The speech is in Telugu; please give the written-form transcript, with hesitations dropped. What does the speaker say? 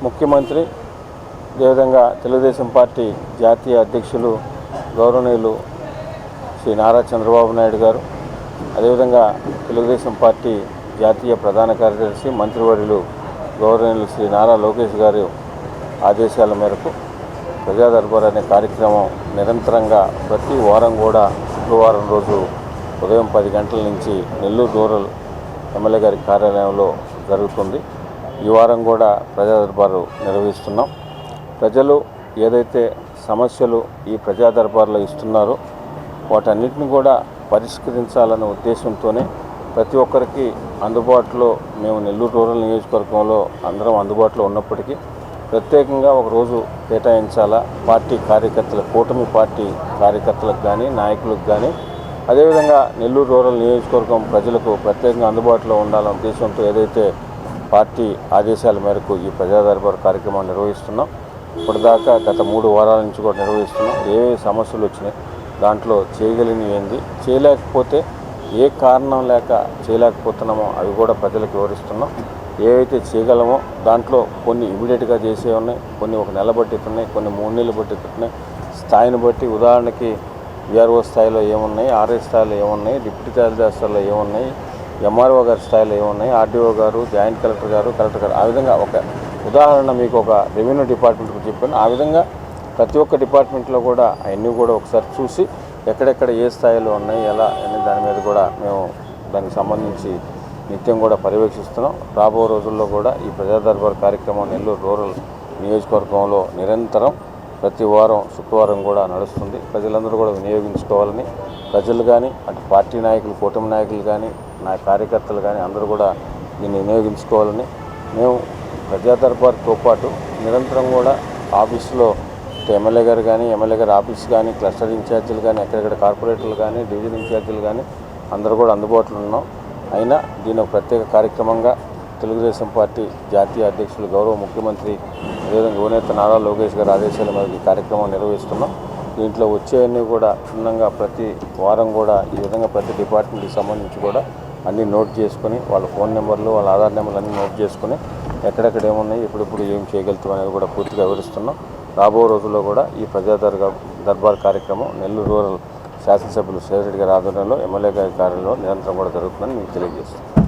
ముఖ్యమంత్రి అదేవిధంగా తెలుగుదేశం పార్టీ జాతీయ అధ్యక్షులు గౌరవనీయులు శ్రీ నారా చంద్రబాబు నాయుడు గారు, అదేవిధంగా తెలుగుదేశం పార్టీ జాతీయ ప్రధాన కార్యదర్శి మంత్రివర్యులు గౌరవనీయులు శ్రీ నారా లోకేష్ గారి ఆదేశాల మేరకు ప్రజా దర్బార్ అనే కార్యక్రమం నిరంతరంగా ప్రతి వారం కూడా శుక్రవారం రోజు ఉదయం 10 గంటల నుంచి నెల్లూరు రూరల్ ఎమ్మెల్యే గారి కార్యాలయంలో జరుగుతుంది. ఈ వారం కూడా ప్రజా దర్బారు నిర్వహిస్తున్నాం. ప్రజలు ఏదైతే సమస్యలు ఈ ప్రజా దర్బార్లో ఇస్తున్నారో వాటన్నిటిని కూడా పరిష్కరించాలనే ఉద్దేశంతోనే ప్రతి ఒక్కరికి అందుబాటులో మేము నెల్లూరు రూరల్ నియోజకవర్గంలో అందరం అందుబాటులో ఉన్నప్పటికీ ప్రత్యేకంగా ఒకరోజు కేటాయించాలా పార్టీ కార్యకర్తల కూటమి పార్టీ కార్యకర్తలకు కానీ నాయకులకు కానీ అదేవిధంగా నెల్లూరు రూరల్ నియోజకవర్గం ప్రజలకు ప్రత్యేకంగా అందుబాటులో ఉండాలనే ఉద్దేశంతో ఏదైతే పార్టీ ఆదేశాల మేరకు ఈ ప్రజా దర్బార్ కార్యక్రమాన్ని నిర్వహిస్తున్నాం. ఇప్పటిదాకా గత 3 వారాల నుంచి కూడా నిర్వహిస్తున్నాం. ఏ సమస్యలు వచ్చినాయి, దాంట్లో చేయగలిగినవి ఏంది, చేయలేకపోతే ఏ కారణం లేక చేయలేకపోతున్నామో అవి కూడా ప్రజలకు వివరిస్తున్నాం. ఏవైతే చేయగలమో దాంట్లో కొన్ని ఇమీడియట్గా చేసే ఉన్నాయి, కొన్ని ఒక నెల బట్టి ఉన్నాయి, కొన్ని 3 నెలలు బట్టి ఉన్నాయి. స్థాయిని బట్టి ఉదాహరణకి విఆర్ఓ స్థాయిలో ఏమున్నాయి, ఆర్ఐ స్థాయిలో ఏమున్నాయి, డిప్యూటీ తహసీల్దార్లో ఏమున్నాయి, ఎంఆర్ఓ గారి స్థాయిలో ఏమున్నాయి, ఆర్డీఓ గారు, జాయింట్ కలెక్టర్ గారు, కలెక్టర్ గారు, ఆ విధంగా ఒక ఉదాహరణ మీకు ఒక రెవెన్యూ డిపార్ట్మెంట్కి చెప్పాను. ఆ విధంగా ప్రతి ఒక్క డిపార్ట్మెంట్లో కూడా అవన్నీ కూడా ఒకసారి చూసి ఎక్కడెక్కడ ఏ స్థాయిలో ఉన్నాయి ఎలా అనే దాని మీద కూడా మేము దానికి సంబంధించి నిత్యం కూడా పర్యవేక్షిస్తున్నాం. రాబో రోజుల్లో కూడా ఈ ప్రజా దర్బార్ కార్యక్రమం నెల్లూరు రూరల్ నియోజకవర్గంలో నిరంతరం ప్రతి వారం శుక్రవారం కూడా నడుస్తుంది. ప్రజలందరూ కూడా వినియోగించుకోవాలని, ప్రజలు కానీ అటు పార్టీ నాయకులు, కూటమి నాయకులు కానీ, నా కార్యకర్తలు కానీ అందరూ కూడా దీన్ని వినియోగించుకోవాలని మేము ప్రజా దర్బార్తో పాటు నిరంతరం కూడా ఆఫీసులో ఎమ్మెల్యే గారు కానీ, ఎమ్మెల్యే గారి ఆఫీస్ కానీ, క్లస్టర్ ఇన్ఛార్జీలు కానీ, ఎక్కడెక్కడ కార్పొరేటర్లు కానీ, డివిజన్ ఇన్ఛార్జీలు కానీ అందరూ కూడా అందుబాటులో ఉన్నాం. అయినా దీని ఒక ప్రత్యేక కార్యక్రమంగా తెలుగుదేశం పార్టీ జాతీయ అధ్యక్షులు గౌరవ ముఖ్యమంత్రి అదేవిధంగా యువనేత నారా లోకేష్ గారి ఆదేశాల మేరకు ఈ కార్యక్రమం నిర్వహిస్తున్నాం. దీంట్లో వచ్చేవన్నీ కూడా క్షుణ్ణంగా ప్రతి వారం కూడా ఈ విధంగా ప్రతి డిపార్ట్మెంట్కి సంబంధించి కూడా అన్నీ నోట్ చేసుకొని వాళ్ళ ఫోన్ నెంబర్లు, వాళ్ళ ఆధార్ నెంబర్లు అన్నీ నోట్ చేసుకొని ఎక్కడెక్కడ ఏమున్నాయి, ఎప్పుడెప్పుడు ఏం చేయగలుగుతాం అనేది కూడా పూర్తిగా వివరిస్తున్నాం. రాబో రోజుల్లో కూడా ఈ ప్రజా దర్బార్ కార్యక్రమం నెల్లూరు రూరల్ శాసనసభ్యులు శేషరెడ్డి గారి ఆధ్వర్యంలో ఎమ్మెల్యే గారి కార్యాలయంలో నిరంతరం కూడా జరుగుతుందని మీకు తెలియజేస్తాం.